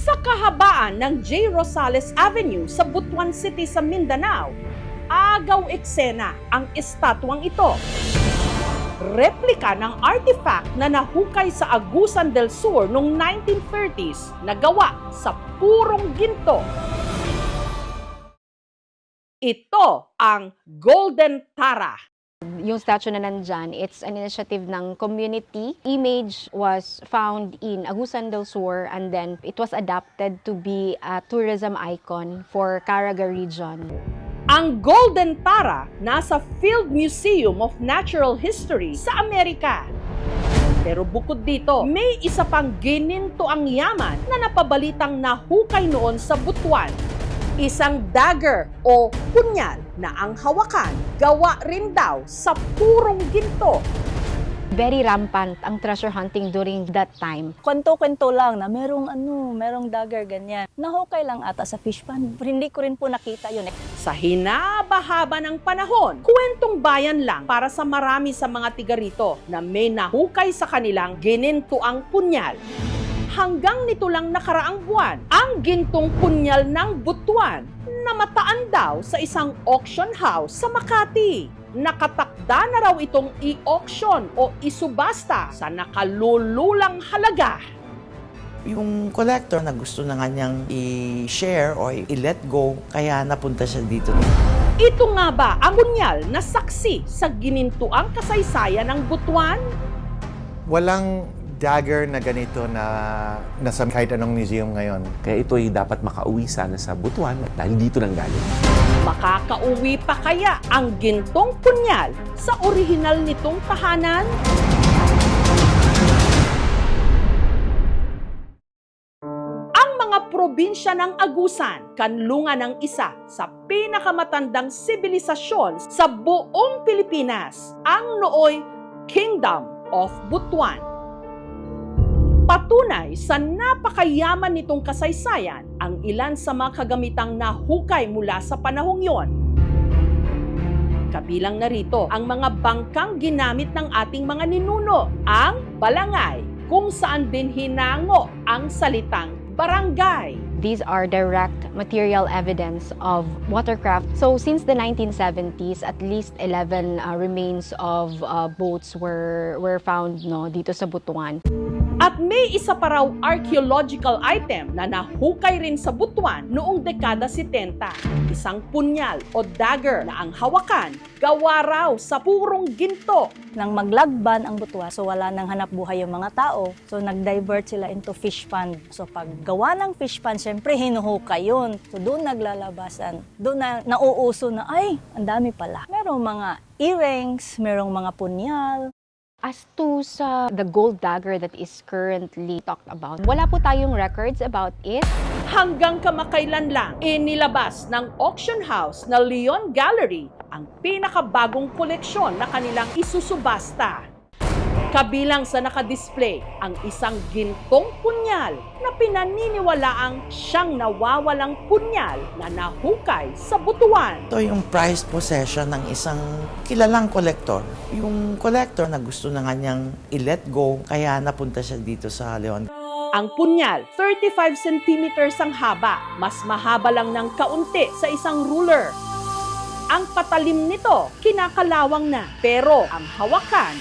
Sa kahabaan ng J. Rosales Avenue sa Butuan City sa Mindanao, agaw eksena ang estatwang ito. Replika ng artifact na nahukay sa Agusan del Sur noong 1930s na gawa sa purong ginto. Ito ang Golden Tara. Yung statue na nandyan, it's an initiative ng community. Image was found in Agusan del Sur and then it was adapted to be a tourism icon for Caraga region. Ang Golden Tara nasa Field Museum of Natural History sa Amerika. Pero bukod dito, may isa pang gininto ang yaman na napabalitang nahukay noon sa Butuan. Isang dagger o punyal na ang hawakan, gawa rin daw sa purong ginto. Very rampant ang treasure hunting during that time. Kwento-kwento lang na merong dagger ganyan. Nahukay lang ata sa fish pond. Hindi ko rin po nakita yun. Sa hinaba-haba ng panahon, kwentong bayan lang para sa marami sa mga tiga rito na may nahukay sa kanilang ginintuang punyal. Hanggang nito lang nakaraang buwan, ang gintong punyal ng Butuan namataan daw sa isang auction house sa Makati. Nakatakda na raw itong i-auction o isubasta sa nakalululang halaga. Yung collector na gusto na nga niyang i-share o i-let go, kaya napunta siya dito. Ito nga ba ang punyal na saksi sa ginintuang kasaysayan ng Butuan? Walang dagger na ganito na nasa kahit anong museum ngayon. Kaya ito'y dapat makauwi sana sa Butuan dahil dito nang galing. Makakauwi pa kaya ang gintong punyal sa orihinal nitong tahanan? Ang mga probinsya ng Agusan, kanlungan ng isa sa pinakamatandang sibilisasyon sa buong Pilipinas, ang nooy Kingdom of Butuan. Patunay sa napakayaman nitong kasaysayan ang ilan sa mga kagamitang nahukay mula sa panahong yon. Kabilang narito ang mga bangkang ginamit ng ating mga ninuno, ang balangay, kung saan din hinango ang salitang barangay. These are direct material evidence of watercraft. So since the 1970s, at least 11 remains of boats were found dito sa Butuan. At may isa pa raw archaeological item na nahukay rin sa Butuan noong dekada 70. Isang punyal o dagger na ang hawakan, gawa raw sa purong ginto. Nang maglagban ang Butuan, so wala nang hanap buhay yung mga tao. So nag-divert sila into fish pond. So pag gawa ng fish pond, syempre hinuhukay yun. So doon naglalabasan. Doon na nauuso na, ay, ang dami pala. Merong mga earrings, merong mga punyal. As to sa the gold dagger that is currently talked about, wala po tayong records about it. Hanggang kamakailan lang, inilabas ng auction house na Leon Gallery ang pinakabagong koleksyon na kanilang isusubasta. Kabilang sa nakadisplay ang isang gintong punyal na pinaniniwalaang siyang nawawalang punyal na nahukay sa Butuan. Ito yung prized possession ng isang kilalang collector. Yung collector na gusto na nga niyang i-let go, kaya napunta siya dito sa Leon. Ang punyal, 35 centimeters ang haba, mas mahaba lang ng kaunti sa isang ruler. Ang patalim nito, kinakalawang na, pero ang hawakan,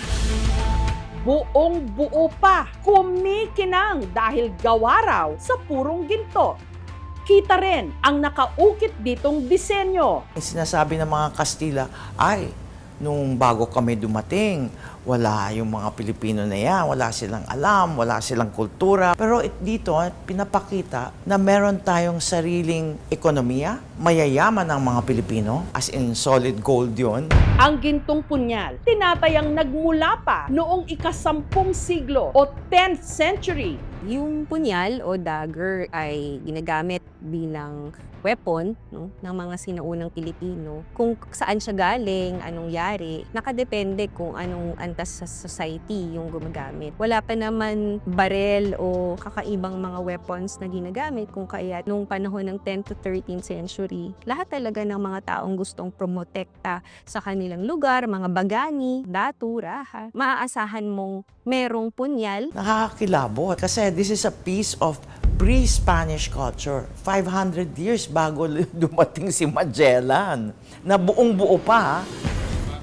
buong buo pa, kumikinang dahil gawa raw sa purong ginto. Kita rin ang nakaukit ditong disenyo. Sinasabi ng mga Kastila, ay, nung bago kami dumating, wala yung mga Pilipino na yan, wala silang alam, wala silang kultura. Pero dito, pinapakita na meron tayong sariling ekonomiya, mayayaman ang mga Pilipino, as in solid gold yun. Ang gintong punyal, tinatayang nagmula pa noong ika-10 siglo o 10th century. Yung punyal o dagger ay ginagamit bilang weapon ng mga sinaunang Pilipino. Kung saan siya galing, anong yari, nakadepende kung anong antas sa society yung gumagamit. Wala pa naman barel o kakaibang mga weapons na ginagamit kung kaya nung panahon ng 10th to 13th century, lahat talaga ng mga taong gustong promotekta sa kanilang lugar, mga bagani, datu, raha, maaasahan mong merong punyal. Nakakakilabot kasi this is a piece of pre-Spanish culture. 500 years bago dumating si Magellan, na buong-buo pa.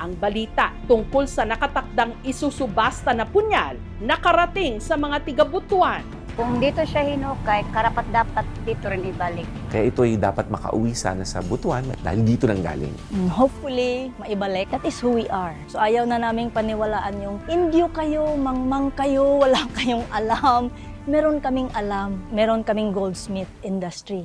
Ang balita tungkol sa nakatakdang isusubasta na punyal nakarating sa mga tiga-Butuan. Kung dito siya hinukay, karapat-dapat dito rin ibalik. Kaya ito ay dapat makauwi sana sa Butuan dahil dito nang galing. Hopefully, maibalik. That is who we are. So ayaw na naming paniwalaan yung Indio kayo, mangmang kayo, wala kayong alam. Meron kaming alam, meron kaming goldsmith industry.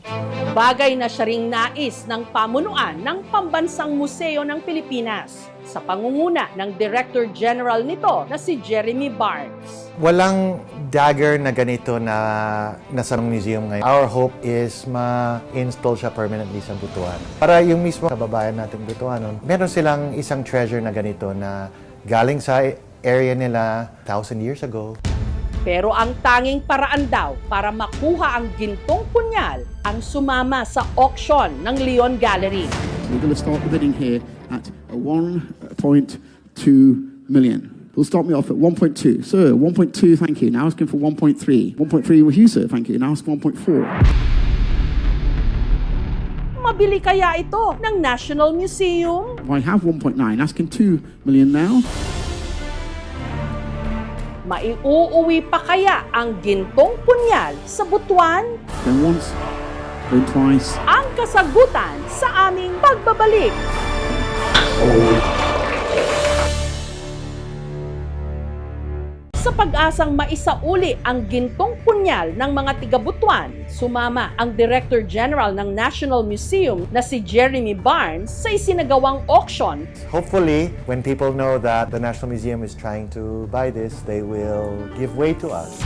Bagay na siya ring nais ng pamunuan ng Pambansang Museo ng Pilipinas sa pangunguna ng Director General nito na si Jeremy Barnes. Walang dagger na ganito na nasa museum ngayon. Our hope is ma-install siya permanently sa Butuan. Para yung mismo kababayan nating Butuanon, meron silang isang treasure na ganito na galing sa area nila 1,000 years ago. Pero ang tanging paraan daw para makuha ang gintong punyal ang sumama sa auction ng Leon Gallery. We're going to start the bidding here at 1.2 million. We'll start me off at 1.2. Sir, 1.2, thank you. Now asking for 1.3. 1.3 with you, sir, thank you. Now ask 1.4. Mabili kaya ito ng National Museum? I have 1.9, asking 2 million now. Maiuuwi pa kaya ang gintong punyal sa Butuan? Then once, then twice. Ang kasagutan sa aming pagbabalik. Sa pag-asang maisauli ang gintong punyal ng mga tiga-Butuan, sumama ang Director General ng National Museum na si Jeremy Barnes sa isinagawang auction. Hopefully, when people know that the National Museum is trying to buy this, they will give way to us.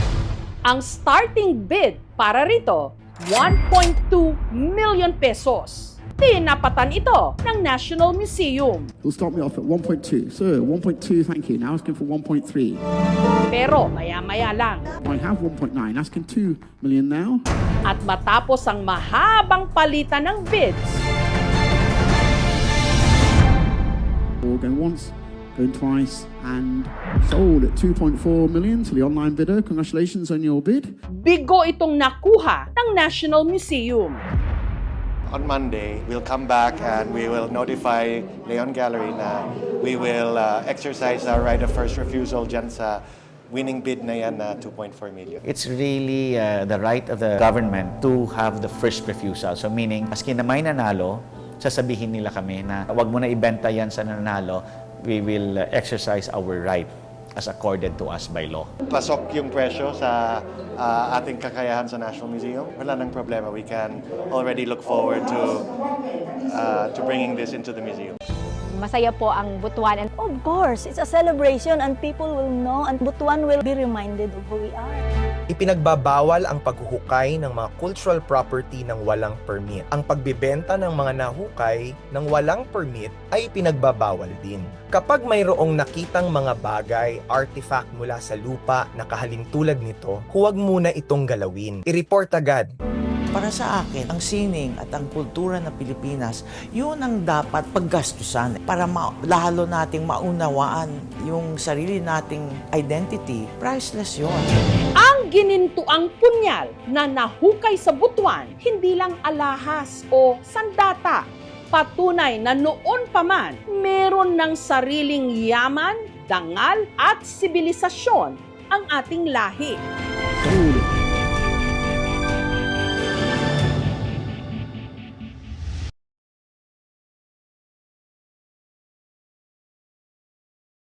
Ang starting bid para rito, 1.2 million pesos. Tinapatan ito ng National Museum. We'll start me off at 1.2. Sir, 1.2, thank you. Now asking for 1.3. Pero maya-maya lang. I have 1.9, asking 2 million now. At matapos ang mahabang palitan ng bids, Going once, going twice, and sold at 2.4 million to the online bidder. Congratulations on your bid. bigo itong nakuha ng National Museum. On Monday, we'll come back and we will notify Leon Gallery na we will exercise our right of first refusal dyan sa winning bid na yan na 2.4 million. It's really the right of the government to have the first refusal. So meaning, maski na may nanalo, sasabihin nila kami na wag mo na ibenta yan sa nanalo, we will exercise our right as accorded to us by law. Pasok yung presyo sa ating kakayahan sa National Museum. Wala nang problema. We can already look forward to bringing this into the museum. Masaya po ang Butuan. And Of course, it's a celebration and people will know and Butuan will be reminded of who we are. Ipinagbabawal ang paghuhukay ng mga cultural property ng walang permit. Ang pagbibenta ng mga nahukay ng walang permit ay pinagbabawal din. Kapag mayroong nakitang mga bagay, artifact mula sa lupa na kahalintulad nito, huwag muna itong galawin. I-report agad. Para sa akin, ang sining at ang kultura ng Pilipinas, yun ang dapat paggastusan para lalo nating maunawaan yung sarili nating identity. Priceless yun. Ang ginintuang punyal na nahukay sa Butuan, hindi lang alahas o sandata. Patunay na noon pa man, meron ng sariling yaman, dangal at sibilisasyon ang ating lahi. Sold at